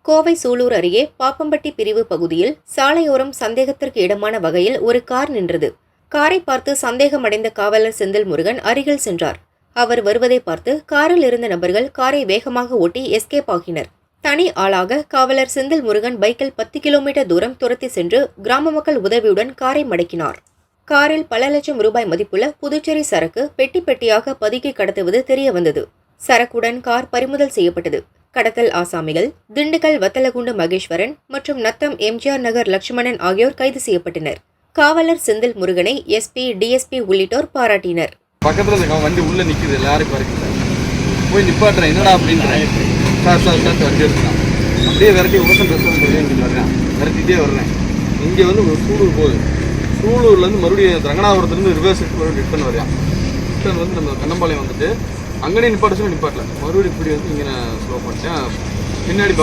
கோவை சூலூர் அருகே பாப்பம்பட்டி பிரிவு பகுதியில் சாலையோரம் சந்தேகத்திற்கு இடமான வகையில் ஒரு கார் நின்றது. காரை பார்த்து சந்தேகமடைந்த காவலர் செந்தில் முருகன் அருகில் சென்றார். அவர் வருவதை பார்த்து காரில் இருந்த நபர்கள் காரை வேகமாக ஓட்டி எஸ்கேப் ஆகினர். தனி ஆளாக காவலர் செந்தில் முருகன் பைக்கில் 10 கிலோமீட்டர் தூரம் துரத்தி சென்று கிராம மக்கள் உதவியுடன் காரை மடக்கினார். காரில் பல லட்சம் ரூபாய் மதிப்புள்ள புதுச்சேரி சரக்கு பெட்டி பெட்டியாக பதுக்கி கடத்துவது தெரியவந்தது. சரக்குடன் கார் பறிமுதல் செய்யப்பட்டது. கடத்தல் ஆசாமிகள் திண்டுக்கல் வத்தலகுண்டு மகேஸ்வரன் மற்றும் நத்தம் எம்ஜிஆர் நகர் லட்சுமணன் ஆகியோர் கைது செய்யப்பட்டனர். காவலர் செந்தில் முருகனை எஸ்பி, டிஎஸ்பி உள்ளிட்டோர் பாராட்டினர். பக்கத்துல வண்டி உள்ள நிக்குது, எல்லாரும் பறிக்கல போய் நிப்பாட்டுறேன், என்னடா அப்படின்றேன். வண்டி எடுத்தான், அப்படியே விரட்டி உலகம் ட்ரெஸ் வர்றேன், விரட்டிகிட்டே வர்றேன். இங்கே வந்து ஒரு சூலூர் போகுது, சூலூர்லேருந்து மறுபடியும் ரங்கநாதபுரத்துலேருந்து ரிவர்ஸ் ரிட்டர்ன் வரையா. ரிட்டர்ன் வந்து நம்ம கண்ணம்பாளையம் வந்துட்டு அங்கேயே நிப்பாட்ட சொல்லி நிப்பாட்டல, மறுபடியும் இப்படி வந்து இங்கே நான் ஸ்லோ பண்ணிட்டேன். பின்னாடி